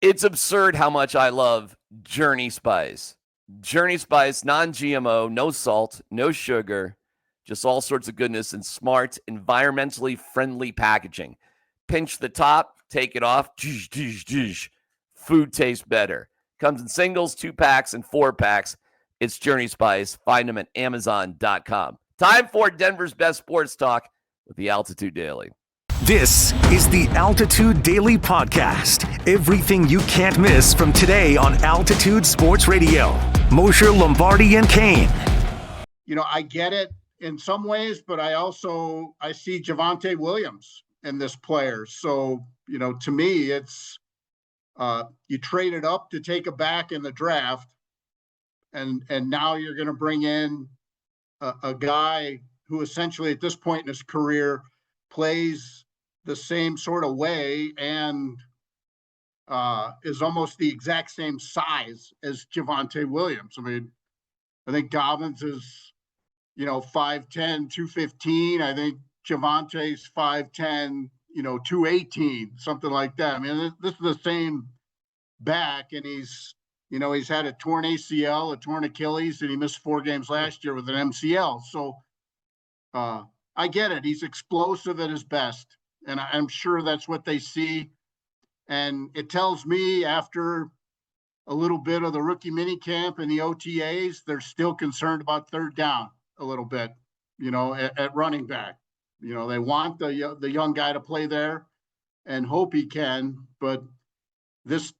It's absurd how much I love Journey Spice. Journey Spice, non-GMO, no salt, no sugar, just all sorts of goodness and smart, environmentally friendly packaging. Pinch the top, take it off. Food tastes better. Comes in singles, 2-packs, and 4-packs. It's Journey Spice. Find them at Amazon.com. Time for Denver's best sports talk with the Altitude Daily. This is the Altitude Daily Podcast. Everything you can't miss from today on Altitude Sports Radio. Mosher, Lombardi, and Kane. You know, I get it in some ways, but I see Javonte Williams in this player. So, you know, to me, it's you traded up to take a back in the draft, and now you're going to bring in a guy who essentially at this point in his career plays the same sort of way and is almost the exact same size as Javonte Williams. I mean, I think Dobbins is, 5'10", 215. I think Javonte's 5'10", 218, something like that. I mean, this is the same back, and he's had a torn ACL, a torn Achilles, and he missed 4 games last year with an MCL. So I get it. He's explosive at his best. And I'm sure that's what they see. And it tells me after a little bit of the rookie mini camp and the OTAs, they're still concerned about third down a little bit, at running back. They want the young guy to play there and hope he can. But this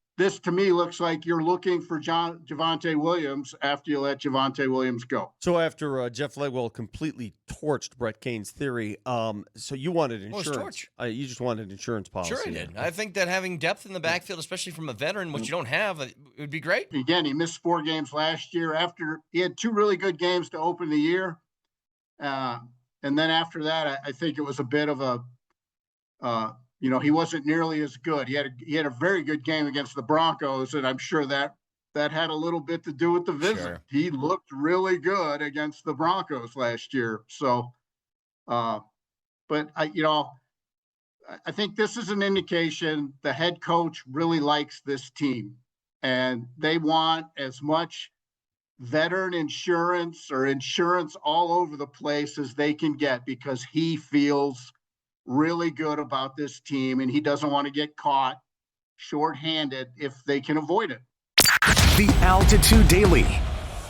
to me looks like you're looking for Javonte Williams after you let Javonte Williams go. So after Jeff Legwold completely torched Brett Kane's theory, so you wanted insurance. You just wanted insurance policy. Sure I did. I think that having depth in the backfield, especially from a veteran, which you don't have, it would be great. Again, he missed 4 games last year after he had 2 really good games to open the year. And then after that, I think it was a bit of a he wasn't nearly as good. He had a very good game against the Broncos, and I'm sure that had a little bit to do with the visit. Sure. He looked really good against the Broncos last year. So, but I think this is an indication the head coach really likes this team, and they want as much veteran insurance or insurance all over the place as they can get, because he feels really good about this team, and he doesn't want to get caught shorthanded if they can avoid it. The Altitude Daily,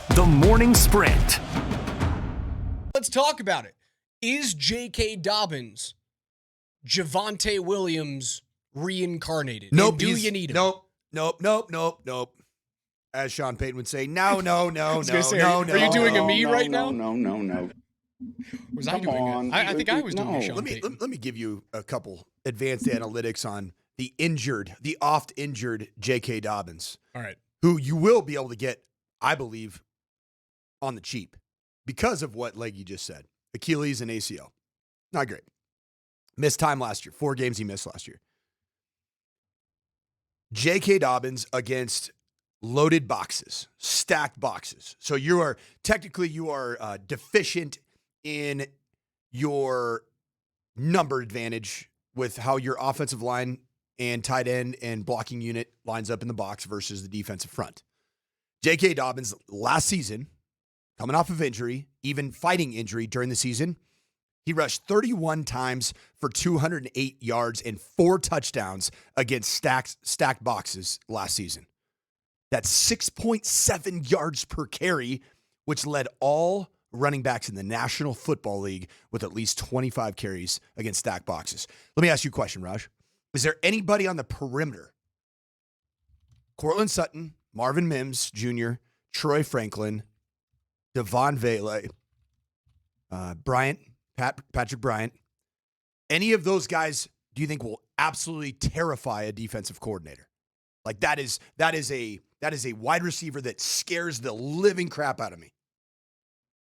the morning sprint. Let's talk about it. Is JK Dobbins Javonte Williams reincarnated? Nope. And do you need him? Nope. As Sean Payton would say, no. Are you doing a me right now? No. Was I doing it? I think I was doing it, Sean Payton. Let me give you a couple advanced analytics on the oft-injured J.K. Dobbins. All right. Who you will be able to get, I believe, on the cheap because of what Leggy just said. Achilles and ACL. Not great. Missed time last year. 4 games he missed last year. J.K. Dobbins against loaded boxes, stacked boxes. So you are deficient in your number advantage with how your offensive line and tight end and blocking unit lines up in the box versus the defensive front. J.K. Dobbins last season, coming off of injury, even fighting injury during the season, he rushed 31 times for 208 yards and 4 touchdowns against stacked boxes last season. That's 6.7 yards per carry, which led all running backs in the National Football League with at least 25 carries against stacked boxes. Let me ask you a question, Raj. Is there anybody on the perimeter? Cortland Sutton, Marvin Mims Jr., Troy Franklin, Devon Vele, Patrick Bryant. Any of those guys do you think will absolutely terrify a defensive coordinator? Like that is a wide receiver that scares the living crap out of me.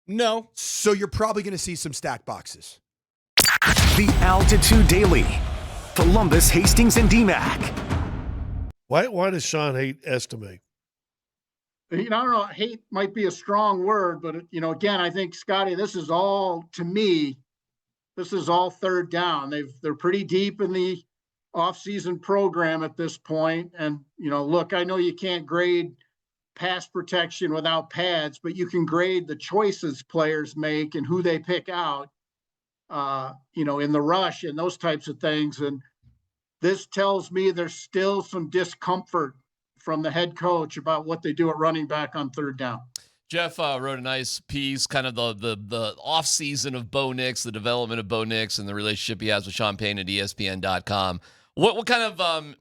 No. So you're probably going to see some stacked boxes. The Altitude Daily. Columbus, Hastings, and DMAC. Why does Sean hate Estime? I don't know. Hate might be a strong word, but again, I think, Scotty, this is all third down. They're pretty deep in the off-season program at this point. And, look, I know you can't grade pass protection without pads, but you can grade the choices players make and who they pick out, in the rush and those types of things. And this tells me there's still some discomfort from the head coach about what they do at running back on third down. Jeff wrote a nice piece, kind of the off season of Bo Nix, the development of Bo Nix, and the relationship he has with Sean Payton at ESPN.com. What kind of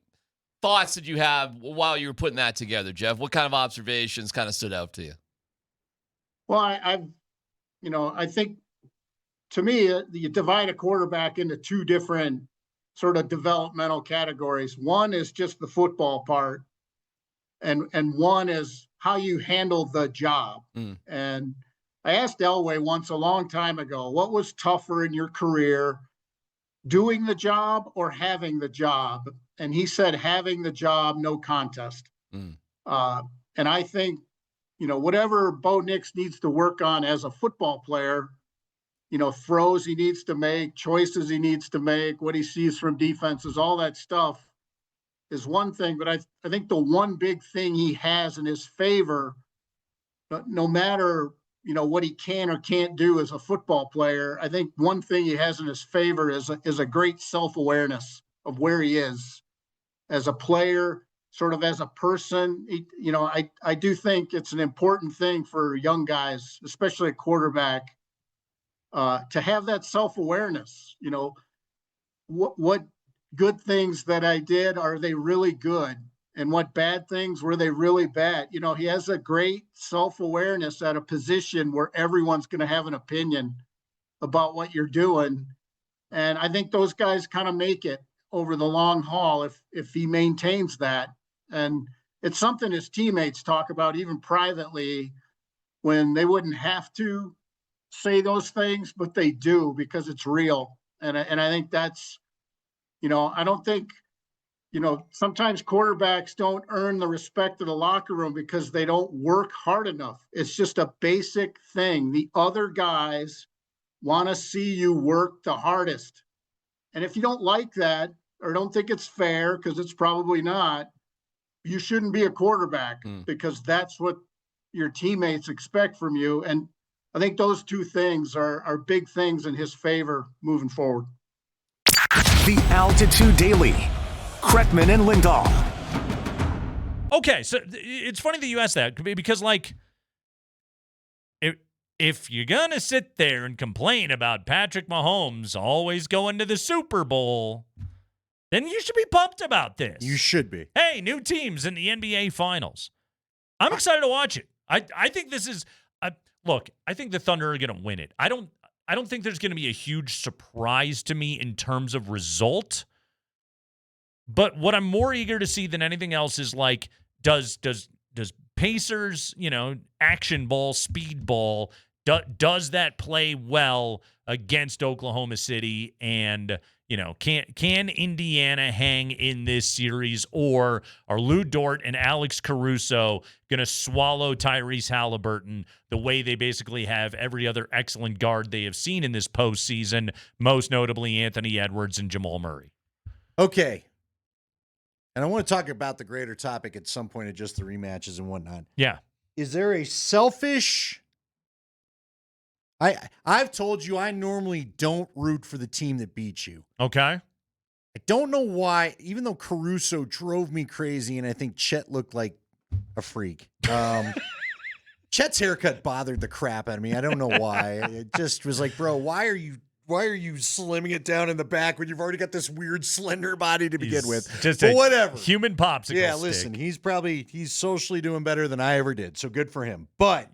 thoughts did you have while you were putting that together, Jeff? What kind of observations kind of stood out to you? Well, I think to me, you divide a quarterback into two different sort of developmental categories. One is just the football part, and one is how you handle the job. And I asked Elway once a long time ago, what was tougher in your career, doing the job or having the job? And he said, having the job, no contest. And I think, whatever Bo Nix needs to work on as a football player, throws he needs to make, choices he needs to make, what he sees from defenses, all that stuff is one thing. But I think the one big thing he has in his favor, no matter, what he can or can't do as a football player, I think one thing he has in his favor is a great self-awareness of where he is as a player, sort of as a person. I do think it's an important thing for young guys, especially a quarterback, to have that self-awareness. What good things that I did, are they really good? And what bad things, were they really bad? He has a great self-awareness at a position where everyone's going to have an opinion about what you're doing. And I think those guys kind of make it over the long haul if he maintains that. And it's something his teammates talk about, even privately, when they wouldn't have to say those things, but they do because it's real. And I think that's, I don't think, sometimes quarterbacks don't earn the respect of the locker room because they don't work hard enough. It's just a basic thing. The other guys want to see you work the hardest. And if you don't like that or don't think it's fair, because it's probably not, you shouldn't be a quarterback because that's what your teammates expect from you. And I think those two things are big things in his favor moving forward. The Altitude Daily. Kretman and Lindahl. Okay, so it's funny that you asked that because, if you're going to sit there and complain about Patrick Mahomes always going to the Super Bowl, then you should be pumped about this. You should be. Hey, new teams in the NBA Finals. I'm excited to watch it. I think this is look, I think the Thunder are going to win it. I don't think there's going to be a huge surprise to me in terms of result. But what I'm more eager to see than anything else is does Pacers, action ball, speed ball, does that play well against Oklahoma City? And, can Indiana hang in this series, or are Lou Dort and Alex Caruso going to swallow Tyrese Halliburton the way they basically have every other excellent guard they have seen in this postseason, most notably Anthony Edwards and Jamal Murray? Okay. And I want to talk about the greater topic at some point of just the rematches and whatnot. Yeah. Is there a selfish... I've told you I normally don't root for the team that beats you. Okay. I don't know why, even though Caruso drove me crazy and I think Chet looked like a freak. Chet's haircut bothered the crap out of me. I don't know why. It just was like, bro, why are you slimming it down in the back when you've already got this weird slender body to begin with? Just but whatever. Human popsicle Yeah, stick. listen, he's socially doing better than I ever did, so good for him. But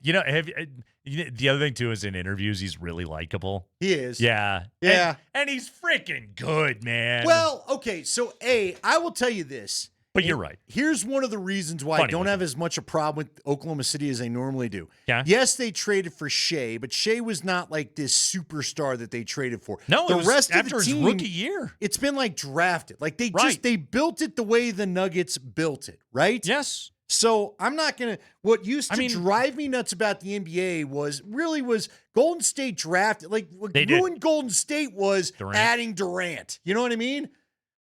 the other thing too is in interviews he's really likable. He is. Yeah. Yeah. And he's freaking good, man. Well, okay, so I will tell you this. But you're right. Here's one of the reasons why I don't have as much a problem with Oklahoma City as I normally do. Yeah. Yes, they traded for Shea, but Shea was not like this superstar that they traded for. No, the it was rest after of the his team, rookie year. It's been like drafted. Like they built it the way the Nuggets built it, right? Yes. So I'm not going to, what used to drive me nuts about the NBA was Golden State drafted. Like what ruined Golden State was adding Durant. You know what I mean?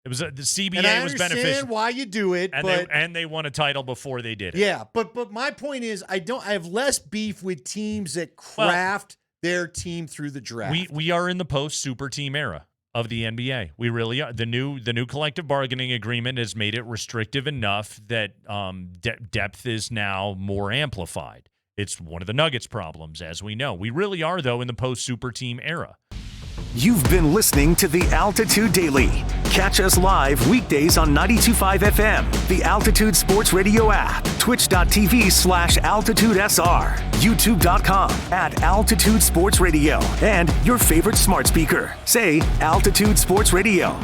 It was the CBA and I was understand beneficial. why you do it, And but they won a title before they did it. and And they won a title before they did it. Yeah, but my point is, I have less beef with teams that craft their team through the draft. We are in the post super team era of the NBA. We really are. The new collective bargaining agreement has made it restrictive enough that depth is now more amplified. It's one of the Nuggets' problems, as we know. We really are, though, in the post super team era. You've been listening to the Altitude Daily. Catch us live weekdays on 92.5 FM, the Altitude Sports Radio app, twitch.tv/AltitudeSR, youtube.com/Altitude Sports Radio, and your favorite smart speaker. Say Altitude Sports Radio.